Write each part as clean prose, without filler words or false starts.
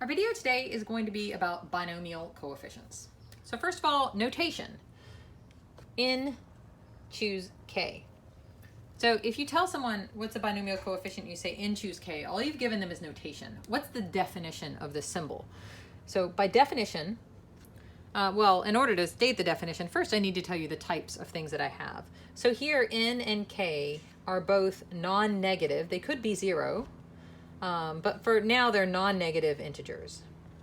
Our video today is going to be about binomial coefficients. So first of all, notation. N, choose K. So if you tell someone what's a binomial coefficient, you say N choose K, all you've given them is notation. What's the definition of this symbol? So by definition, well, in order to state the definition, first I need to tell you the types of things that I have. So here N and K are both non-negative. They could be 0. But for now, they're non-negative integers.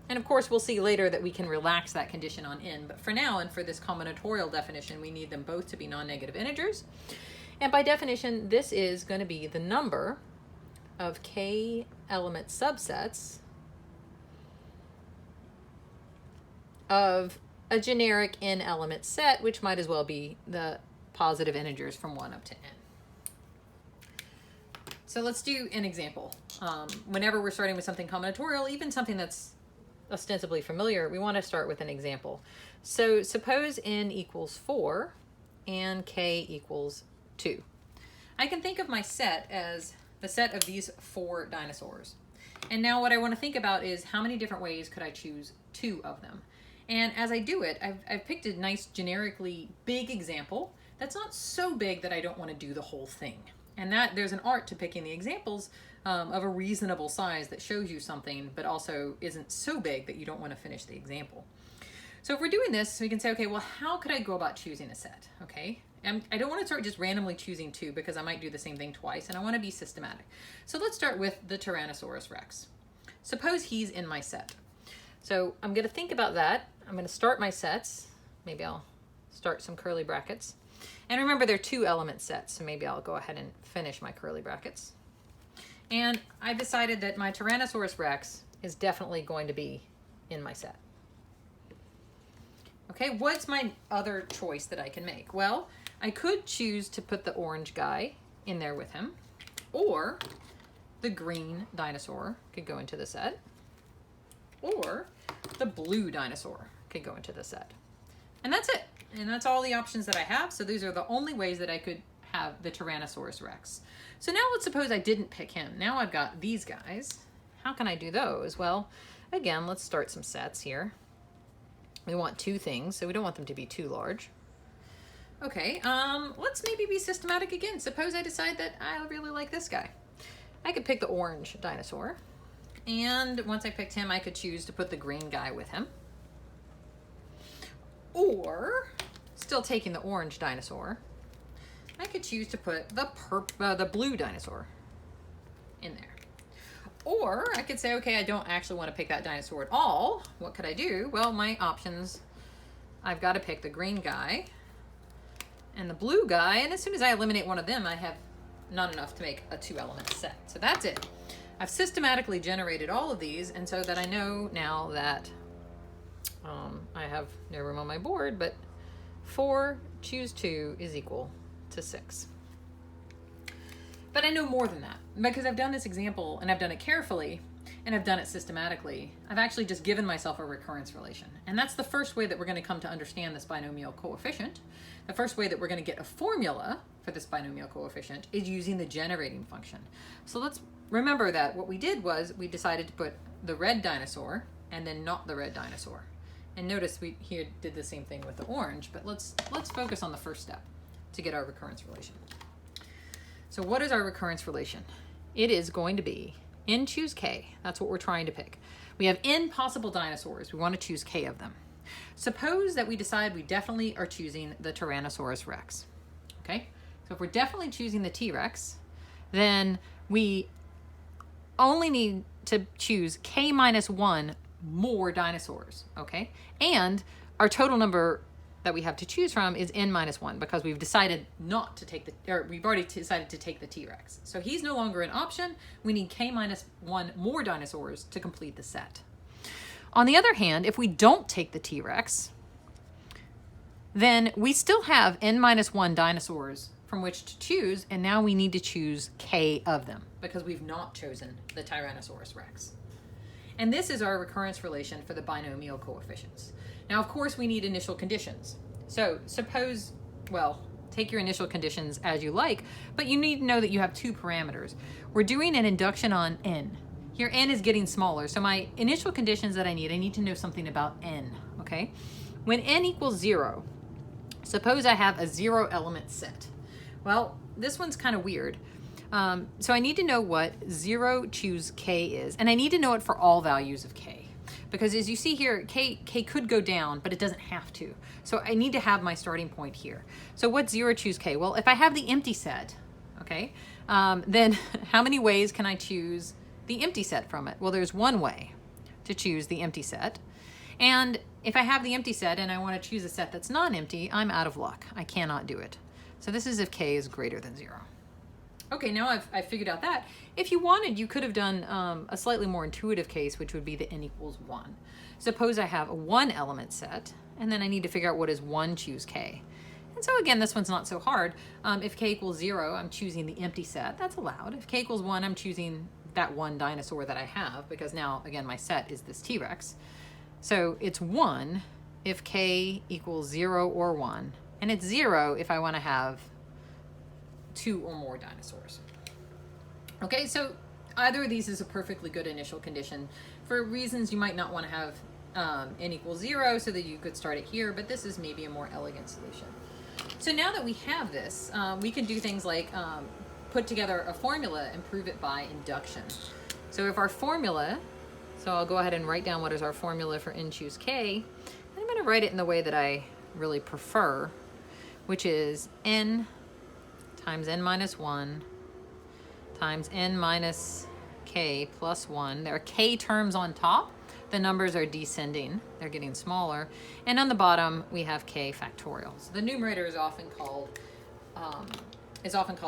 And of course, we'll see later that we can relax that condition on n. But for now, and for this combinatorial definition, we need them both to be non-negative integers. And by definition, this is going to be the number of k element subsets of a generic n element set, which might as well be the positive integers from 1 up to n. So let's do an example. Whenever we're starting with something combinatorial, even something that's ostensibly familiar, we want to start with an example. So suppose n equals 4 and k equals 2. I can think of my set as the set of these 4 dinosaurs. And now what I want to think about is how many different ways could I choose 2 of them. And as I do it, I've picked a nice generically big example that's not so big that I don't want to do the whole thing. And that there's an art to picking the examples of a reasonable size that shows you something, but also isn't so big that you don't want to finish the example. So if we're doing this, we can say, okay, well, how could I go about choosing a set? Okay, and I don't want to start just randomly choosing 2 because I might do the same thing twice, and I want to be systematic. So let's start with the Tyrannosaurus Rex. Suppose he's in my set. So I'm going to think about that. I'm going to start my sets. Maybe I'll start some curly brackets. And remember, they're 2 element sets, so maybe I'll go ahead and finish my curly brackets. And I've decided that my Tyrannosaurus Rex is definitely going to be in my set. Okay, what's my other choice that I can make? Well, I could choose to put the orange guy in there with him, or the green dinosaur could go into the set, or the blue dinosaur could go into the set. And that's it. And that's all the options that I have. So these are the only ways that I could have the Tyrannosaurus Rex. So now let's suppose I didn't pick him. Now I've got these guys. How can I do those? Well, again, let's start some sets here. We want 2 things, so we don't want them to be too large. Okay, let's maybe be systematic again. Suppose I decide that I really like this guy. I could pick the orange dinosaur. And once I picked him, I could choose to put the green guy with him. Or, still taking the orange dinosaur, I could choose to put the blue dinosaur in there. Or I could say, okay, I don't actually want to pick that dinosaur at all. What could I do? Well, my options, I've got to pick the green guy and the blue guy, and as soon as I eliminate one of them, I have not enough to make a 2-element set. So that's it. I've systematically generated all of these, and so that I know now that I have no room on my board, but 4 choose 2 is equal to 6. But I know more than that because I've done this example and I've done it carefully and I've done it systematically. I've actually just given myself a recurrence relation. And that's the first way that we're going to come to understand this binomial coefficient. The first way that we're going to get a formula for this binomial coefficient is using the generating function. So let's remember that what we did was we decided to put the red dinosaur and then not the red dinosaur. And notice we here did the same thing with the orange, but let's focus on the first step to get our recurrence relation. So what is our recurrence relation? It is going to be n choose k. That's what we're trying to pick. We have n possible dinosaurs. We want to choose k of them. Suppose that we decide we definitely are choosing the Tyrannosaurus Rex. Okay? So if we're definitely choosing the T-Rex, then we only need to choose k minus 1 more dinosaurs, okay? And our total number that we have to choose from is n minus 1 because we've decided not to take we've already decided to take the T-Rex. So he's no longer an option. We need k minus 1 more dinosaurs to complete the set. On the other hand, if we don't take the T-Rex, then we still have n minus 1 dinosaurs from which to choose, and now we need to choose k of them because we've not chosen the Tyrannosaurus Rex. And this is our recurrence relation for the binomial coefficients. Now, of course, we need initial conditions. So suppose, well, take your initial conditions as you like, but you need to know that you have 2 parameters. We're doing an induction on n. here n is getting smaller. So my initial conditions that I need to know something about n, okay? When n equals 0, suppose I have a 0 element set. Well, this one's kind of weird. So I need to know what 0 choose k is, and I need to know it for all values of k. Because as you see here, k could go down, but it doesn't have to. So I need to have my starting point here. So what's 0 choose k? Well, if I have the empty set, okay, then how many ways can I choose the empty set from it? Well, there's one way to choose the empty set. And if I have the empty set and I want to choose a set that's non-empty, I'm out of luck. I cannot do it. So this is if k is greater than 0. Okay, now I've figured out that. If you wanted, you could have done a slightly more intuitive case, which would be the n equals 1. Suppose I have a 1 element set, and then I need to figure out what is 1 choose k. And so again, this one's not so hard. If k equals 0, I'm choosing the empty set. That's allowed. If k equals 1, I'm choosing that one dinosaur that I have, because now, again, my set is this T-Rex. So it's 1 if k equals 0 or 1, and it's 0 if I want to have 2 or more dinosaurs. Okay, so either of these is a perfectly good initial condition. For reasons you might not want to have n equals 0 so that you could start it here, but this is maybe a more elegant solution. So now that we have this, we can do things like put together a formula and prove it by induction. So if our formula, so I'll go ahead and write down what is our formula for n choose k, and I'm going to write it in the way that I really prefer, which is n times n minus 1 times n minus k plus 1. There are k terms on top. The numbers are descending. They're getting smaller. And on the bottom, we have k factorial. So the numerator is often called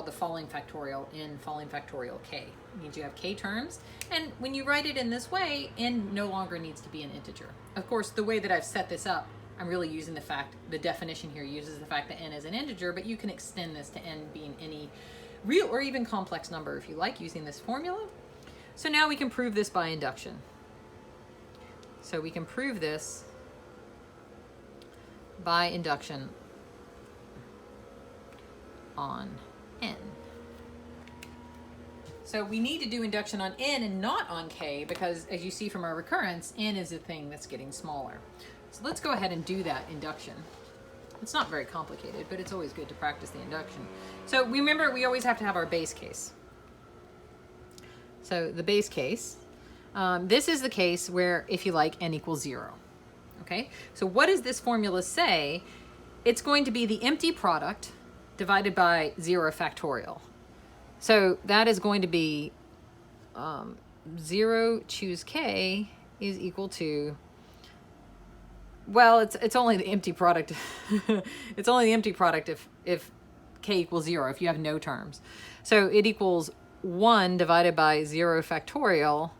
the falling factorial in falling factorial k. It means you have k terms. And when you write it in this way, n no longer needs to be an integer. Of course, the way that I've set this up, I'm really using the definition here uses the fact that n is an integer, but you can extend this to n being any real or even complex number if you like using this formula. So now we can prove this by induction. So we can prove this by induction on n. So we need to do induction on n and not on k because, as you see from our recurrence, n is a thing that's getting smaller. So let's go ahead and do that induction. It's not very complicated, but it's always good to practice the induction. So remember, we always have to have our base case. So the base case, this is the case where, if you like, n equals 0. Okay, so what does this formula say? It's going to be the empty product divided by 0 factorial. So that is going to be 0 choose k is equal to, well, it's only the empty product. It's only the empty product if k equals 0, if you have no terms. So it equals 1 divided by 0 factorial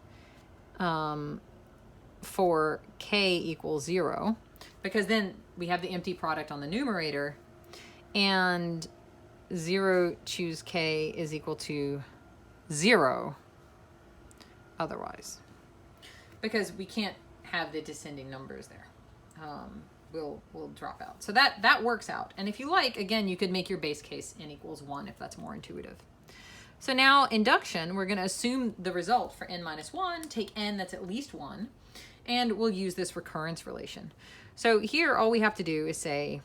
for k equals 0, because then we have the empty product on the numerator, and 0 choose k is equal to 0 otherwise, because we can't have the descending numbers there. Will drop out. So that works out. And if you like, again, you could make your base case n equals 1 if that's more intuitive. So now induction, we're going to assume the result for n minus 1, take n that's at least 1, and we'll use this recurrence relation. So here all we have to do is say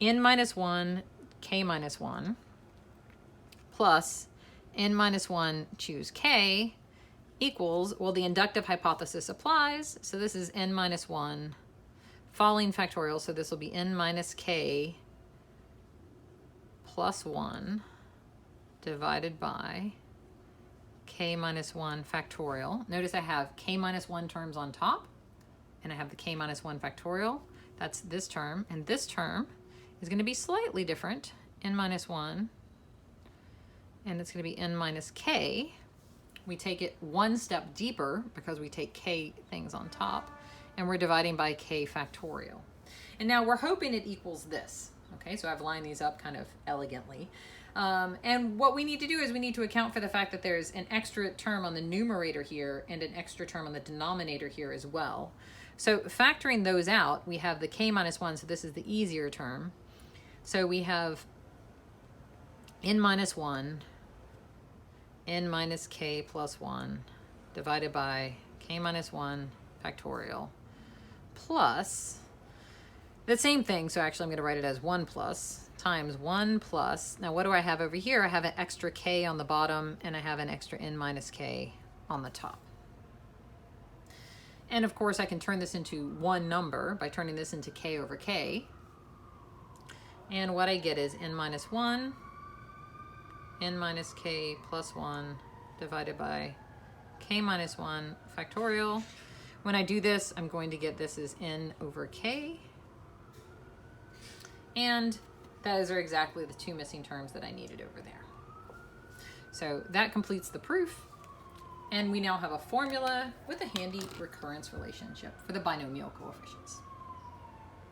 n minus 1, k minus 1, plus n minus 1 choose k equals, well, the inductive hypothesis applies, so this is n minus 1 falling factorial, so this will be n minus k plus 1 divided by k minus 1 factorial. Notice I have k minus 1 terms on top, and I have the k minus 1 factorial. That's this term, and this term is going to be slightly different, n minus 1, and it's going to be n minus k. We take it one step deeper because we take k things on top, and we're dividing by k factorial. And now we're hoping it equals this. Okay, so I've lined these up kind of elegantly. And what we need to do is we need to account for the fact that there's an extra term on the numerator here and an extra term on the denominator here as well. So factoring those out, we have the k minus 1, so this is the easier term. So we have n minus 1, n minus k plus 1 divided by k minus 1 factorial plus the same thing. So actually I'm going to write it as 1 plus times 1 plus. Now what do I have over here? I have an extra k on the bottom and I have an extra n minus k on the top. And of course I can turn this into one number by turning this into k over k. And what I get is n minus 1, n minus k plus 1 divided by k minus 1 factorial. When I do this, I'm going to get this as n over k. And those are exactly the two missing terms that I needed over there. So that completes the proof. And we now have a formula with a handy recurrence relationship for the binomial coefficients.